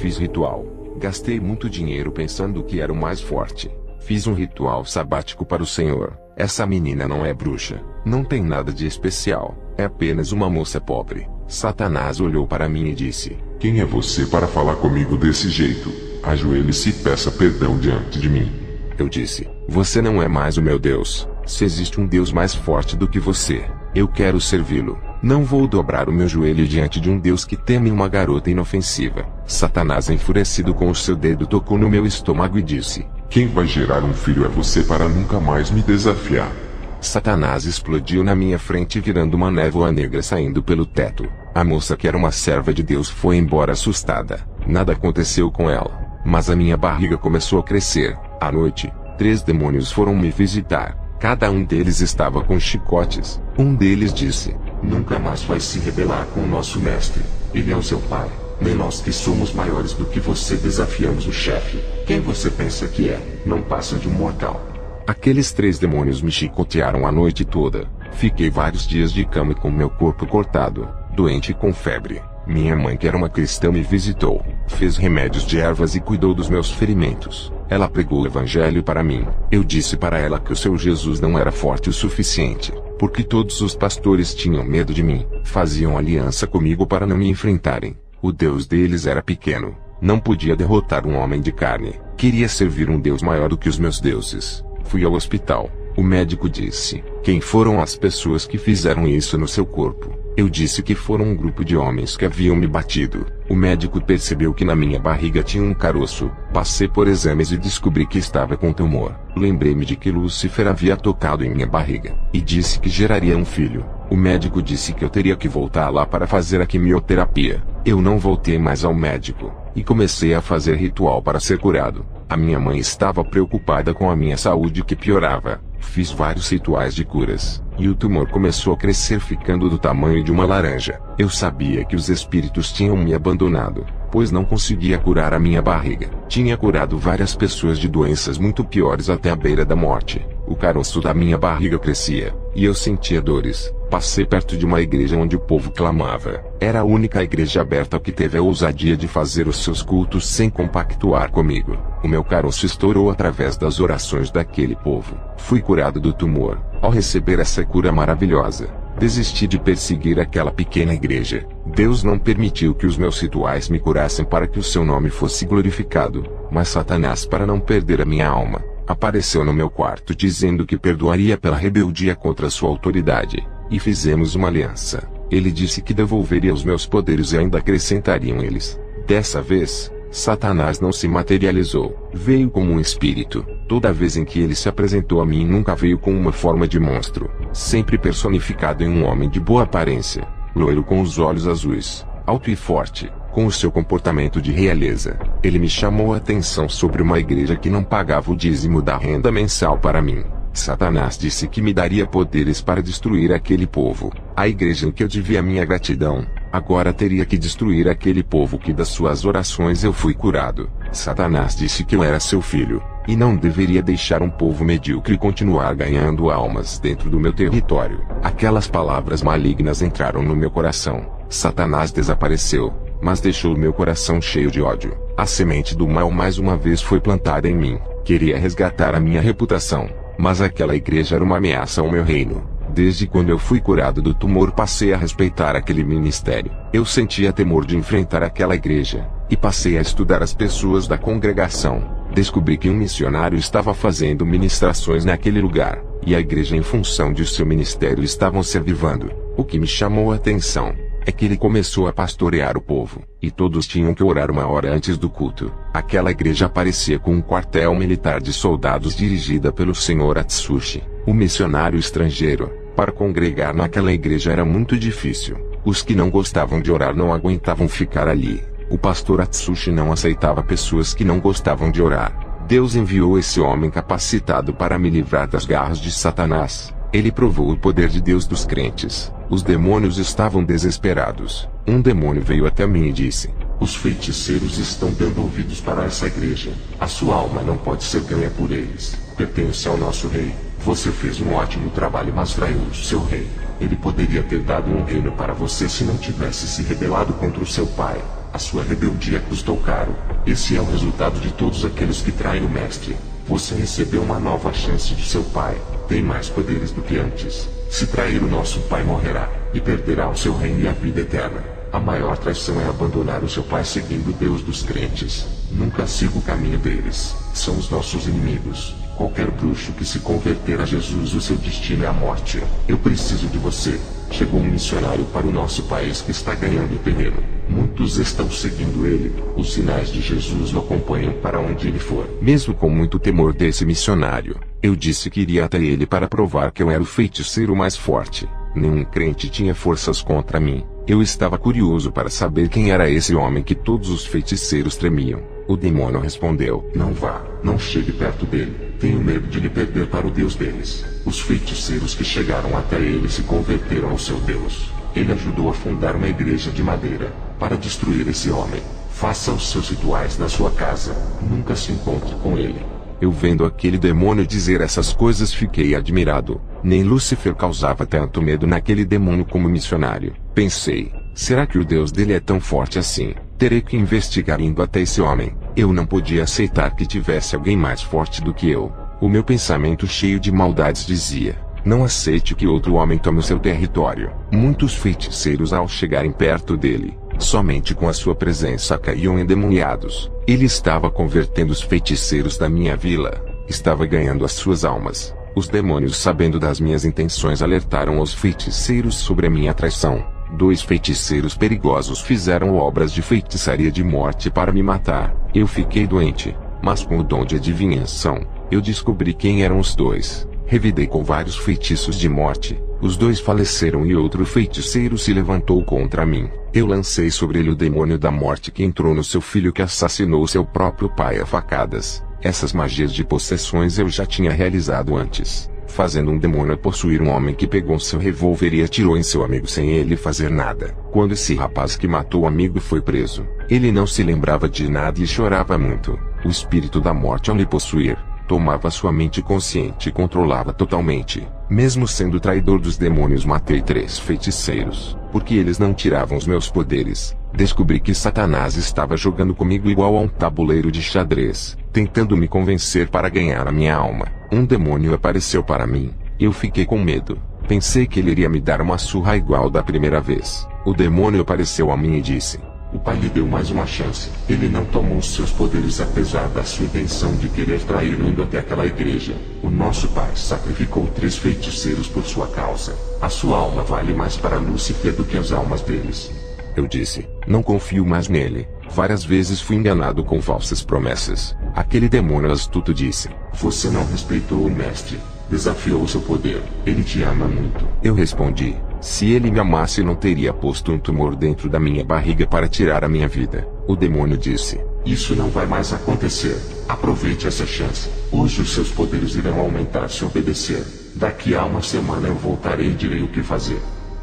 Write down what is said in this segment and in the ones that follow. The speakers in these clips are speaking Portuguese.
fiz ritual. Gastei muito dinheiro pensando que era o mais forte. Fiz um ritual sabático para o Senhor. Essa menina não é bruxa. Não tem nada de especial. É apenas uma moça pobre. Satanás olhou para mim e disse: Quem é você para falar comigo desse jeito? Ajoelhe-se e peça perdão diante de mim. Eu disse: Você não é mais o meu Deus. Se existe um Deus mais forte do que você, eu quero servi-lo. Não vou dobrar o meu joelho diante de um Deus que teme uma garota inofensiva. Satanás, enfurecido com o seu dedo, tocou no meu estômago e disse: Quem vai gerar um filho é você para nunca mais me desafiar. Satanás explodiu na minha frente, virando uma névoa negra saindo pelo teto. A moça, que era uma serva de Deus, foi embora assustada. Nada aconteceu com ela, mas a minha barriga começou a crescer. À noite, 3 demônios foram me visitar. Cada um deles estava com chicotes. Um deles disse: Nunca mais vai se rebelar com o nosso mestre. Ele é o seu pai. Nem nós, que somos maiores do que você, desafiamos o chefe. Quem você pensa que é? Não passa de um mortal. Aqueles 3 demônios me chicotearam a noite toda. Fiquei vários dias de cama com meu corpo cortado, doente e com febre. Minha mãe, que era uma cristã, me visitou. Fez remédios de ervas e cuidou dos meus ferimentos. Ela pregou o evangelho para mim. Eu disse para ela que o seu Jesus não era forte o suficiente, porque todos os pastores tinham medo de mim. Faziam aliança comigo para não me enfrentarem. O Deus deles era pequeno. Não podia derrotar um homem de carne. Queria servir um Deus maior do que os meus deuses. Fui ao hospital. O médico disse: Quem foram as pessoas que fizeram isso no seu corpo? Eu disse que foram um grupo de homens que haviam me batido. O médico percebeu que na minha barriga tinha um caroço. Passei por exames e descobri que estava com tumor. Lembrei-me de que Lúcifer havia tocado em minha barriga e disse que geraria um filho. O médico disse que eu teria que voltar lá para fazer a quimioterapia. Eu não voltei mais ao médico e comecei a fazer ritual para ser curado. A minha mãe estava preocupada com a minha saúde, que piorava. Fiz vários rituais de curas, e o tumor começou a crescer, ficando do tamanho de uma laranja. Eu sabia que os espíritos tinham me abandonado, pois não conseguia curar a minha barriga. Tinha curado várias pessoas de doenças muito piores até a beira da morte. O caroço da minha barriga crescia, e eu sentia dores. Passei perto de uma igreja onde o povo clamava. Era a única igreja aberta que teve a ousadia de fazer os seus cultos sem compactuar comigo. O meu caroço estourou através das orações daquele povo. Fui curado do tumor. Ao receber essa cura maravilhosa, desisti de perseguir aquela pequena igreja. Deus não permitiu que os meus rituais me curassem para que o seu nome fosse glorificado. Mas Satanás, para não perder a minha alma, apareceu no meu quarto dizendo que perdoaria pela rebeldia contra sua autoridade. E fizemos uma aliança. Ele disse que devolveria os meus poderes e ainda acrescentariam eles. Dessa vez, Satanás não se materializou. Veio como um espírito. Toda vez em que ele se apresentou a mim, nunca veio com uma forma de monstro. Sempre personificado em um homem de boa aparência, loiro com os olhos azuis, alto e forte, com o seu comportamento de realeza. Ele me chamou a atenção sobre uma igreja que não pagava o dízimo da renda mensal para mim. Satanás disse que me daria poderes para destruir aquele povo. A igreja em que eu devia minha gratidão, agora teria que destruir aquele povo que das suas orações eu fui curado. Satanás disse que eu era seu filho, e não deveria deixar um povo medíocre continuar ganhando almas dentro do meu território. Aquelas palavras malignas entraram no meu coração. Satanás desapareceu, mas deixou meu coração cheio de ódio. A semente do mal mais uma vez foi plantada em mim. Queria resgatar a minha reputação, mas aquela igreja era uma ameaça ao meu reino. Desde quando eu fui curado do tumor, passei a respeitar aquele ministério. Eu sentia temor de enfrentar aquela igreja, e passei a estudar as pessoas da congregação. Descobri que um missionário estava fazendo ministrações naquele lugar, e a igreja, em função de seu ministério, estavam se avivando. O que me chamou a atenção é que ele começou a pastorear o povo, e todos tinham que orar 1 hora antes do culto. Aquela igreja parecia com um quartel militar de soldados dirigida pelo Sr. Atsushi, o missionário estrangeiro. Para congregar naquela igreja era muito difícil. Os que não gostavam de orar não aguentavam ficar ali. O pastor Atsushi não aceitava pessoas que não gostavam de orar. Deus enviou esse homem capacitado para me livrar das garras de Satanás. Ele provou o poder de Deus dos crentes. Os demônios estavam desesperados. Um demônio veio até mim e disse: Os feiticeiros estão dando ouvidos para essa igreja. A sua alma não pode ser ganha por eles. Pertence ao nosso rei. Você fez um ótimo trabalho, mas traiu o seu rei. Ele poderia ter dado um reino para você se não tivesse se rebelado contra o seu pai. A sua rebeldia custou caro. Esse é o resultado de todos aqueles que traem o mestre. Você recebeu uma nova chance de seu pai. Tem mais poderes do que antes. Se trair o nosso pai morrerá, e perderá o seu reino e a vida eterna. A maior traição é abandonar o seu pai seguindo o Deus dos crentes. Nunca siga o caminho deles. São os nossos inimigos. Qualquer bruxo que se converter a Jesus, o seu destino é a morte. Eu preciso de você. Chegou um missionário para o nosso país que está ganhando terreno. Muitos estão seguindo ele. Os sinais de Jesus o acompanham para onde ele for. Mesmo com muito temor desse missionário, eu disse que iria até ele para provar que eu era o feiticeiro mais forte. Nenhum crente tinha forças contra mim. Eu estava curioso para saber quem era esse homem que todos os feiticeiros tremiam. O demônio respondeu: Não vá, não chegue perto dele. Tenho medo de lhe perder para o Deus deles. Os feiticeiros que chegaram até ele se converteram ao seu Deus. Ele ajudou a fundar uma igreja de madeira para destruir esse homem. Faça os seus rituais na sua casa. Nunca se encontre com ele. Eu vendo aquele demônio dizer essas coisas fiquei admirado. Nem Lúcifer causava tanto medo naquele demônio como o missionário. Pensei, será que o Deus dele é tão forte assim? Terei que investigar indo até esse homem. Eu não podia aceitar que tivesse alguém mais forte do que eu. O meu pensamento cheio de maldades dizia: não aceite que outro homem tome o seu território. Muitos feiticeiros ao chegarem perto dele, somente com a sua presença caíam endemoniados. Ele estava convertendo os feiticeiros da minha vila. Estava ganhando as suas almas. Os demônios, sabendo das minhas intenções, alertaram os feiticeiros sobre a minha traição. 2 feiticeiros perigosos fizeram obras de feitiçaria de morte para me matar. Eu fiquei doente, mas com o dom de adivinhação, eu descobri quem eram os 2. Revidei com vários feitiços de morte. Os 2 faleceram e outro feiticeiro se levantou contra mim. Eu lancei sobre ele o demônio da morte que entrou no seu filho que assassinou seu próprio pai a facadas. Essas magias de possessões eu já tinha realizado antes, fazendo um demônio possuir um homem que pegou seu revólver e atirou em seu amigo sem ele fazer nada. Quando esse rapaz que matou o amigo foi preso, ele não se lembrava de nada e chorava muito. O espírito da morte, ao lhe possuir, tomava sua mente consciente e controlava totalmente. Mesmo sendo traidor dos demônios, matei 3 feiticeiros, porque eles não tiravam os meus poderes. Descobri que Satanás estava jogando comigo igual a um tabuleiro de xadrez, tentando me convencer para ganhar a minha alma. Um demônio apareceu para mim. Eu fiquei com medo. Pensei que ele iria me dar uma surra igual da primeira vez. O demônio apareceu a mim e disse: O pai lhe deu mais uma chance. Ele não tomou os seus poderes apesar da sua intenção de querer traí-lo indo até aquela igreja. O nosso pai sacrificou 3 feiticeiros por sua causa. A sua alma vale mais para Lúcifer do que as almas deles. Eu disse: não confio mais nele. Várias vezes fui enganado com falsas promessas. Aquele demônio astuto disse: Você não respeitou o mestre. Desafiou o seu poder. Ele te ama muito. Eu respondi: se ele me amasse, não teria posto um tumor dentro da minha barriga para tirar a minha vida. O demônio disse: Isso não vai mais acontecer. Aproveite essa chance. Hoje os seus poderes irão aumentar se obedecer. Daqui a uma semana eu voltarei e direi o que fazer.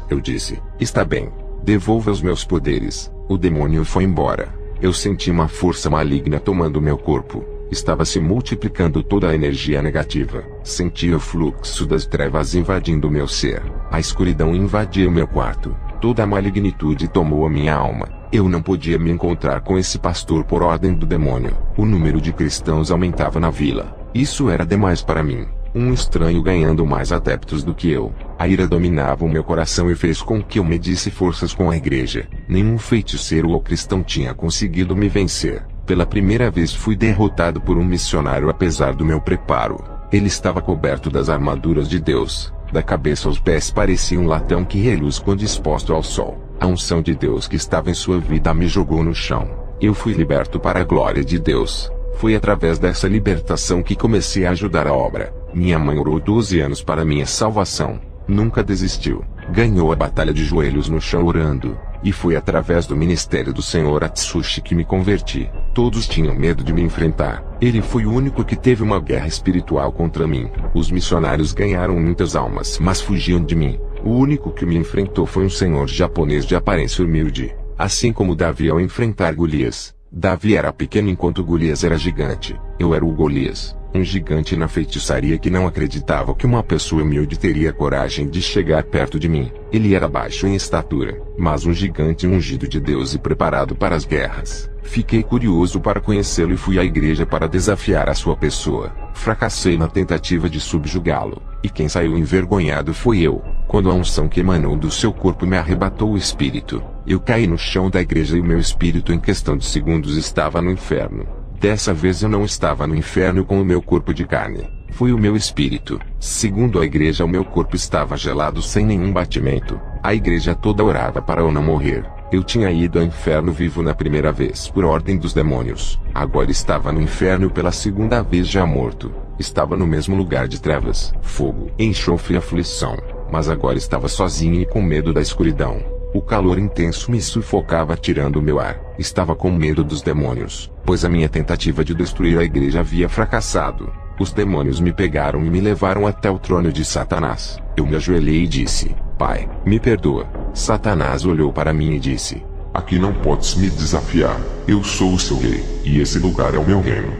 Eu disse: está bem. Devolva os meus poderes. O demônio foi embora. Eu senti uma força maligna tomando meu corpo. Estava se multiplicando toda a energia negativa. Sentia o fluxo das trevas invadindo meu ser. A escuridão invadia o meu quarto. Toda a malignitude tomou a minha alma. Eu não podia me encontrar com esse pastor por ordem do demônio. O número de cristãos aumentava na vila. Isso era demais para mim. Um estranho ganhando mais adeptos do que eu. A ira dominava o meu coração e fez com que eu medisse forças com a igreja. Nenhum feiticeiro ou cristão tinha conseguido me vencer. Pela primeira vez fui derrotado por um missionário apesar do meu preparo. Ele estava coberto das armaduras de Deus. Da cabeça aos pés parecia um latão que reluz quando exposto ao sol. A unção de Deus que estava em sua vida me jogou no chão. Eu fui liberto para a glória de Deus. Foi através dessa libertação que comecei a ajudar a obra. Minha mãe orou 12 anos para minha salvação. Nunca desistiu. Ganhou a batalha de joelhos no chão orando. E foi através do ministério do Senhor Atsushi que me converti. Todos tinham medo de me enfrentar. Ele foi o único que teve uma guerra espiritual contra mim. Os missionários ganharam muitas almas, mas fugiam de mim. O único que me enfrentou foi um senhor japonês de aparência humilde. Assim como Davi ao enfrentar Golias. Davi era pequeno enquanto Golias era gigante. Eu era o Golias. um gigante na feitiçaria que não acreditava que uma pessoa humilde teria coragem de chegar perto de mim. Ele era baixo em estatura, mas um gigante ungido de Deus e preparado para as guerras. Fiquei curioso para conhecê-lo e fui à igreja para desafiar a sua pessoa. Fracassei na tentativa de subjugá-lo, e quem saiu envergonhado fui eu. Quando a unção que emanou do seu corpo me arrebatou o espírito, eu caí no chão da igreja e o meu espírito em questão de segundos estava no inferno. Dessa vez eu não estava no inferno com o meu corpo de carne. Foi o meu espírito. Segundo a igreja, o meu corpo estava gelado sem nenhum batimento. A igreja toda orava para eu não morrer. Eu tinha ido ao inferno vivo na primeira vez por ordem dos demônios. Agora estava no inferno pela segunda vez já morto. Estava no mesmo lugar de trevas, fogo, enxofre e aflição. Mas agora estava sozinho e com medo da escuridão. O calor intenso me sufocava tirando o meu ar. Estava com medo dos demônios, pois a minha tentativa de destruir a igreja havia fracassado. Os demônios me pegaram e me levaram até o trono de Satanás. Eu me ajoelhei e disse: Pai, me perdoa. Satanás olhou para mim e disse: Aqui não podes me desafiar. Eu sou o seu rei, e esse lugar é o meu reino.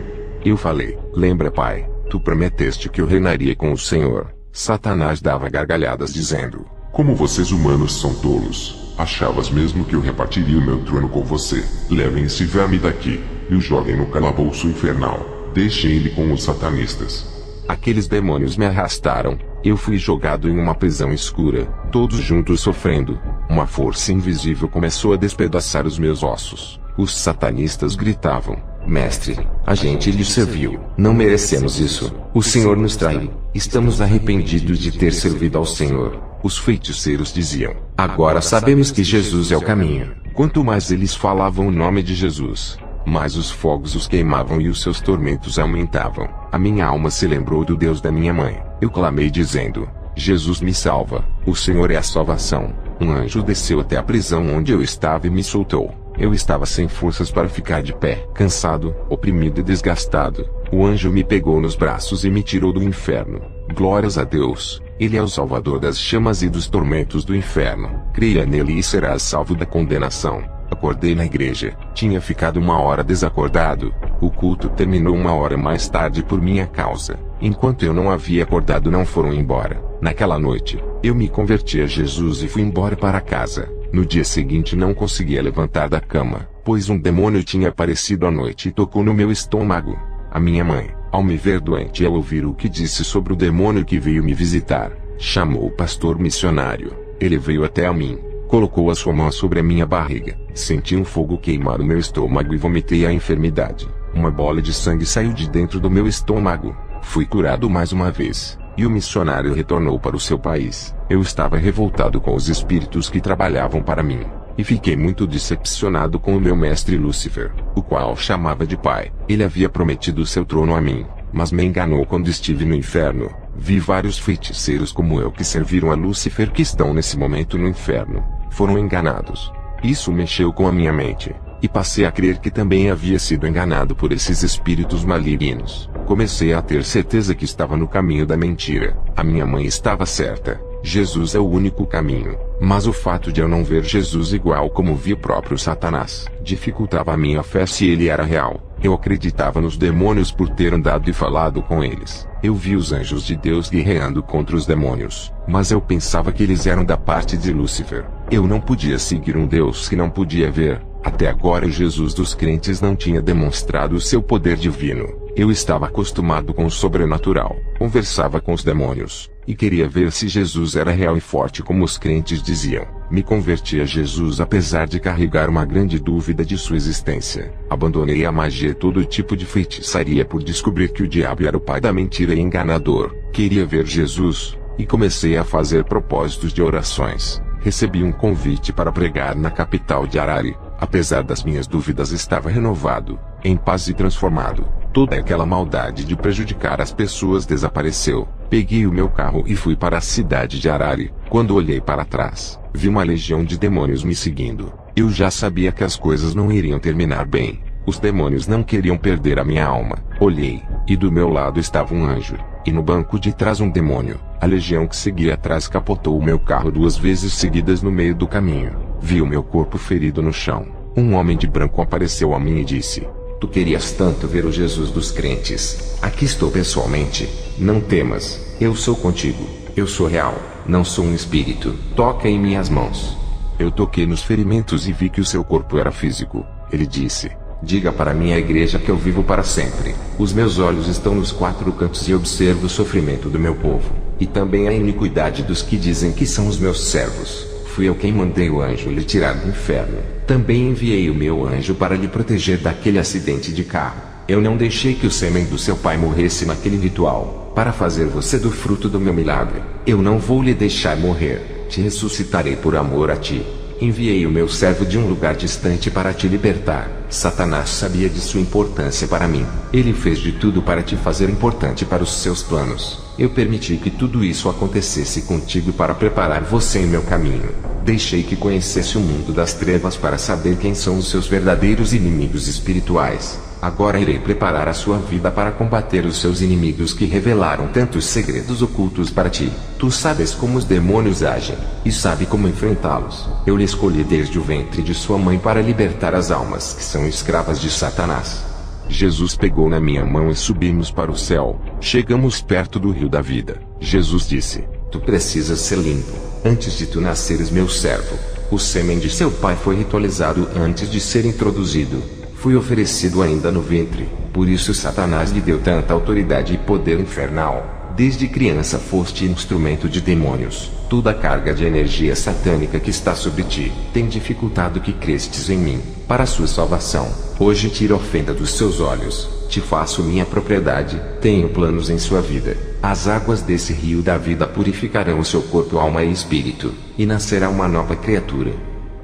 Eu falei: Lembra, pai, tu prometeste que eu reinaria com o Senhor. Satanás dava gargalhadas dizendo: Como vocês humanos são tolos. Achavas mesmo que eu repartiria o meu trono com você? Levem esse verme daqui, e o joguem no calabouço infernal. Deixem ele com os satanistas. Aqueles demônios me arrastaram. Eu fui jogado em uma prisão escura, todos juntos sofrendo. Uma força invisível começou a despedaçar os meus ossos. Os satanistas gritavam: Mestre, a gente lhe serviu. Não merecemos isso. O Senhor nos traiu. Estamos arrependidos de ter servido ao Senhor. Os feiticeiros diziam: Agora sabemos que Jesus é o caminho. Quanto mais eles falavam o nome de Jesus, mais os fogos os queimavam e os seus tormentos aumentavam. A minha alma se lembrou do Deus da minha mãe. Eu clamei dizendo: Jesus me salva. O Senhor é a salvação. Um anjo desceu até a prisão onde eu estava e me soltou. Eu estava sem forças para ficar de pé, cansado, oprimido e desgastado. O anjo me pegou nos braços e me tirou do inferno. Glórias a Deus. Ele é o Salvador das chamas e dos tormentos do inferno. Creia nele e serás salvo da condenação. Acordei na igreja. Tinha ficado 1 hora desacordado. O culto terminou 1 hora mais tarde por minha causa. Enquanto eu não havia acordado, não foram embora. Naquela noite, eu me converti a Jesus e fui embora para casa. No dia seguinte não conseguia levantar da cama, pois um demônio tinha aparecido à noite e tocou no meu estômago. A minha mãe, ao me ver doente e ao ouvir o que disse sobre o demônio que veio me visitar, chamou o pastor missionário. Ele veio até a mim, colocou a sua mão sobre a minha barriga. Senti um fogo queimar o meu estômago e vomitei a enfermidade. Uma bola de sangue saiu de dentro do meu estômago. Fui curado mais uma vez, e o missionário retornou para o seu país. Eu estava revoltado com os espíritos que trabalhavam para mim, e fiquei muito decepcionado com o meu mestre Lúcifer, o qual chamava de pai. Ele havia prometido seu trono a mim, mas me enganou quando estive no inferno. Vi vários feiticeiros como eu que serviram a Lúcifer que estão nesse momento no inferno. Foram enganados. Isso mexeu com a minha mente, e passei a crer que também havia sido enganado por esses espíritos malignos. Comecei a ter certeza que estava no caminho da mentira. A minha mãe estava certa. Jesus é o único caminho. Mas o fato de eu não ver Jesus igual como vi o próprio Satanás, dificultava a minha fé se ele era real. Eu acreditava nos demônios por ter andado e falado com eles. Eu vi os anjos de Deus guerreando contra os demônios, mas eu pensava que eles eram da parte de Lúcifer. Eu não podia seguir um Deus que não podia ver. Até agora o Jesus dos crentes não tinha demonstrado o seu poder divino. Eu estava acostumado com o sobrenatural, conversava com os demônios, e queria ver se Jesus era real e forte como os crentes diziam. Me converti a Jesus apesar de carregar uma grande dúvida de sua existência. Abandonei a magia e todo tipo de feitiçaria por descobrir que o diabo era o pai da mentira e enganador. Queria ver Jesus, e comecei a fazer propósitos de orações. Recebi um convite para pregar na capital de Harare. Apesar das minhas dúvidas, estava renovado, em paz e transformado. Toda aquela maldade de prejudicar as pessoas desapareceu. Peguei o meu carro e fui para a cidade de Harare. Quando olhei para trás, vi uma legião de demônios me seguindo. Eu já sabia que as coisas não iriam terminar bem. Os demônios não queriam perder a minha alma. Olhei, e do meu lado estava um anjo, e no banco de trás um demônio. A legião que seguia atrás capotou o meu carro 2 vezes seguidas no meio do caminho. Vi o meu corpo ferido no chão. Um homem de branco apareceu a mim e disse: Tu querias tanto ver o Jesus dos crentes. Aqui estou pessoalmente. Não temas, eu sou contigo. Eu sou real, não sou um espírito. Toca em minhas mãos. Eu toquei nos ferimentos e vi que o seu corpo era físico. Ele disse: Diga para minha igreja que eu vivo para sempre. Os meus olhos estão nos 4 cantos e observo o sofrimento do meu povo, e também a iniquidade dos que dizem que são os meus servos. Fui eu quem mandei o anjo lhe tirar do inferno. Também enviei o meu anjo para lhe proteger daquele acidente de carro. Eu não deixei que o sêmen do seu pai morresse naquele ritual, para fazer você do fruto do meu milagre. Eu não vou lhe deixar morrer. Te ressuscitarei por amor a ti. Enviei o meu servo de um lugar distante para te libertar. Satanás sabia de sua importância para mim. Ele fez de tudo para te fazer importante para os seus planos. Eu permiti que tudo isso acontecesse contigo para preparar você em meu caminho. Deixei que conhecesse o mundo das trevas para saber quem são os seus verdadeiros inimigos espirituais. Agora irei preparar a sua vida para combater os seus inimigos que revelaram tantos segredos ocultos para ti. Tu sabes como os demônios agem, e sabe como enfrentá-los. Eu lhe escolhi desde o ventre de sua mãe para libertar as almas que são escravas de Satanás. Jesus pegou na minha mão e subimos para o céu. Chegamos perto do rio da vida. Jesus disse: Tu precisas ser limpo. Antes de tu nasceres, meu servo, o sêmen de seu pai foi ritualizado antes de ser introduzido. Fui oferecido ainda no ventre. Por isso Satanás lhe deu tanta autoridade e poder infernal. Desde criança foste instrumento de demônios. Toda a carga de energia satânica que está sobre ti tem dificultado que crestes em mim, para sua salvação. Hoje tiro a ofenda dos seus olhos. Te faço minha propriedade. Tenho planos em sua vida. As águas desse rio da vida purificarão o seu corpo, alma e espírito, e nascerá uma nova criatura.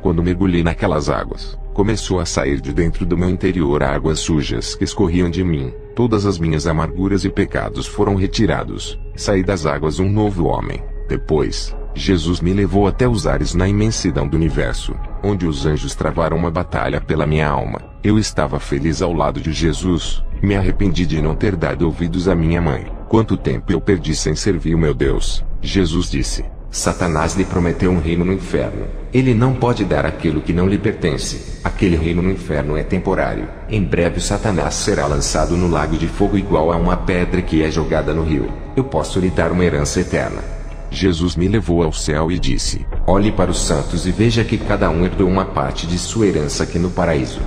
Quando mergulhei naquelas águas, começou a sair de dentro do meu interior águas sujas que escorriam de mim. Todas as minhas amarguras e pecados foram retirados. Saí das águas um novo homem. Depois, Jesus me levou até os ares na imensidão do universo, onde os anjos travaram uma batalha pela minha alma. Eu estava feliz ao lado de Jesus. Me arrependi de não ter dado ouvidos à minha mãe. Quanto tempo eu perdi sem servir o meu Deus? Jesus disse: Satanás lhe prometeu um reino no inferno. Ele não pode dar aquilo que não lhe pertence. Aquele reino no inferno é temporário. Em breve Satanás será lançado no lago de fogo igual a uma pedra que é jogada no rio. Eu posso lhe dar uma herança eterna. Jesus me levou ao céu e disse: Olhe para os santos e veja que cada um herdou uma parte de sua herança aqui no paraíso.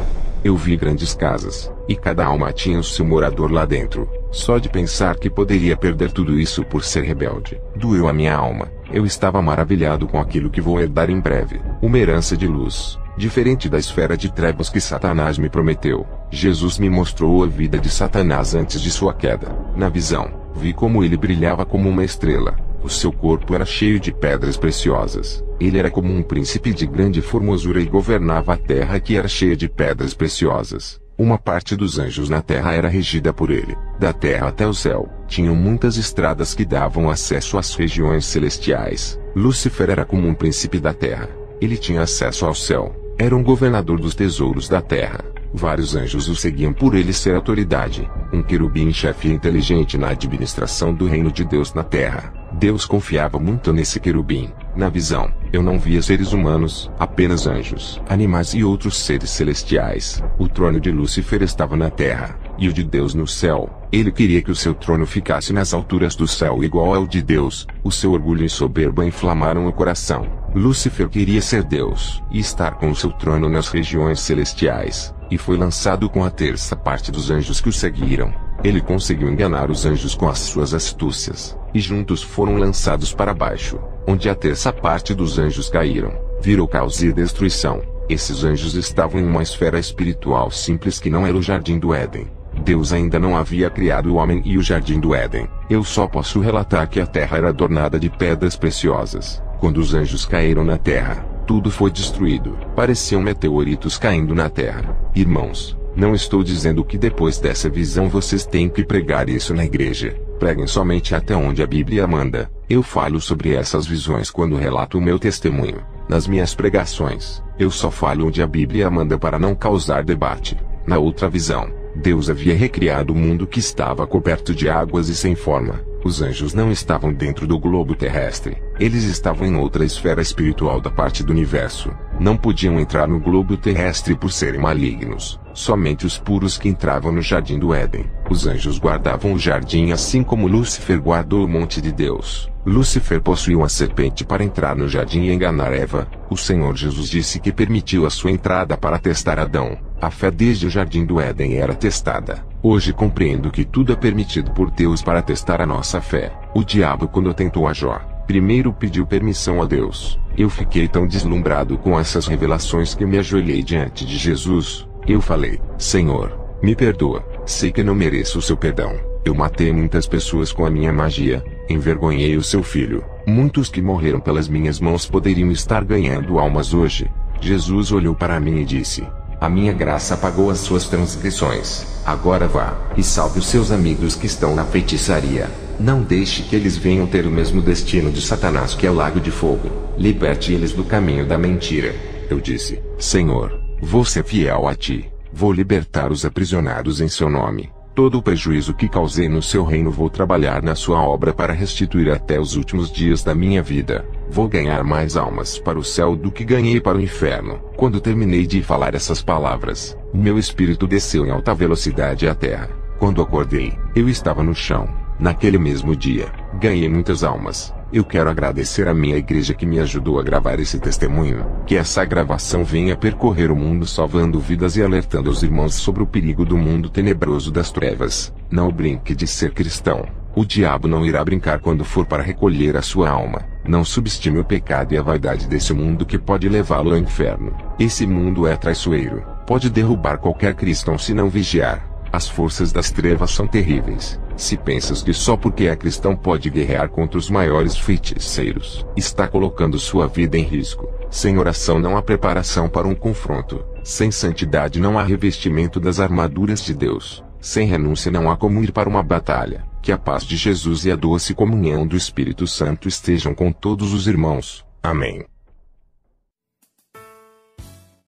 Eu vi grandes casas, e cada alma tinha o seu morador lá dentro. Só de pensar que poderia perder tudo isso por ser rebelde, doeu a minha alma. Eu estava maravilhado com aquilo que vou herdar em breve, uma herança de luz, diferente da esfera de trevas que Satanás me prometeu. Jesus me mostrou a vida de Satanás antes de sua queda. Na visão, vi como ele brilhava como uma estrela. O seu corpo era cheio de pedras preciosas. Ele era como um príncipe de grande formosura e governava a terra que era cheia de pedras preciosas. Uma parte dos anjos na terra era regida por ele. Da terra até o céu, tinham muitas estradas que davam acesso às regiões celestiais. Lúcifer era como um príncipe da terra. Ele tinha acesso ao céu. Era um governador dos tesouros da terra. Vários anjos o seguiam por ele ser autoridade. Um querubim-chefe inteligente na administração do reino de Deus na terra. Deus confiava muito nesse querubim. Na visão, eu não via seres humanos, apenas anjos, animais e outros seres celestiais. O trono de Lúcifer estava na terra, e o de Deus no céu. Ele queria que o seu trono ficasse nas alturas do céu igual ao de Deus. O seu orgulho e soberba inflamaram o coração. Lúcifer queria ser Deus, e estar com o seu trono nas regiões celestiais, e foi lançado com a terça parte dos anjos que o seguiram. Ele conseguiu enganar os anjos com as suas astúcias, e juntos foram lançados para baixo, onde a terça parte dos anjos caíram. Virou caos e destruição. Esses anjos estavam em uma esfera espiritual simples que não era o Jardim do Éden. Deus ainda não havia criado o homem e o Jardim do Éden. Eu só posso relatar que a terra era adornada de pedras preciosas. Quando os anjos caíram na terra, tudo foi destruído. Pareciam meteoritos caindo na terra. Irmãos, não estou dizendo que depois dessa visão vocês têm que pregar isso na igreja. Preguem somente até onde a Bíblia manda. Eu falo sobre essas visões quando relato o meu testemunho. Nas minhas pregações, eu só falo onde a Bíblia manda para não causar debate. Na outra visão, Deus havia recriado o mundo que estava coberto de águas e sem forma. Os anjos não estavam dentro do globo terrestre. Eles estavam em outra esfera espiritual da parte do universo. Não podiam entrar no globo terrestre por serem malignos. Somente os puros que entravam no jardim do Éden. Os anjos guardavam o jardim assim como Lúcifer guardou o monte de Deus. Lúcifer possuiu a serpente para entrar no jardim e enganar Eva. O Senhor Jesus disse que permitiu a sua entrada para testar Adão. A fé desde o jardim do Éden era testada. Hoje compreendo que tudo é permitido por Deus para testar a nossa fé. O diabo, quando tentou a Jó, primeiro pediu permissão a Deus. Eu fiquei tão deslumbrado com essas revelações que me ajoelhei diante de Jesus. Eu falei: Senhor, me perdoa, sei que não mereço o seu perdão. Eu matei muitas pessoas com a minha magia, envergonhei o seu filho. Muitos que morreram pelas minhas mãos poderiam estar ganhando almas hoje. Jesus olhou para mim e disse: a minha graça apagou as suas transgressões. Agora vá, e salve os seus amigos que estão na feitiçaria. Não deixe que eles venham ter o mesmo destino de Satanás, que é o lago de fogo. Liberte eles do caminho da mentira. Eu disse: Senhor, vou ser fiel a ti. Vou libertar os aprisionados em seu nome. Todo o prejuízo que causei no seu reino vou trabalhar na sua obra para restituir até os últimos dias da minha vida. Vou ganhar mais almas para o céu do que ganhei para o inferno. Quando terminei de falar essas palavras, meu espírito desceu em alta velocidade à terra. Quando acordei, eu estava no chão. Naquele mesmo dia, ganhei muitas almas. Eu quero agradecer à minha igreja que me ajudou a gravar esse testemunho. Que essa gravação venha percorrer o mundo salvando vidas e alertando os irmãos sobre o perigo do mundo tenebroso das trevas. Não brinque de ser cristão. O diabo não irá brincar quando for para recolher a sua alma. Não subestime o pecado e a vaidade desse mundo que pode levá-lo ao inferno. Esse mundo é traiçoeiro. Pode derrubar qualquer cristão se não vigiar. As forças das trevas são terríveis. Se pensas que só porque é cristão pode guerrear contra os maiores feiticeiros, está colocando sua vida em risco. Sem oração não há preparação para um confronto. Sem santidade não há revestimento das armaduras de Deus. Sem renúncia não há como ir para uma batalha. Que a paz de Jesus e a doce comunhão do Espírito Santo estejam com todos os irmãos. Amém.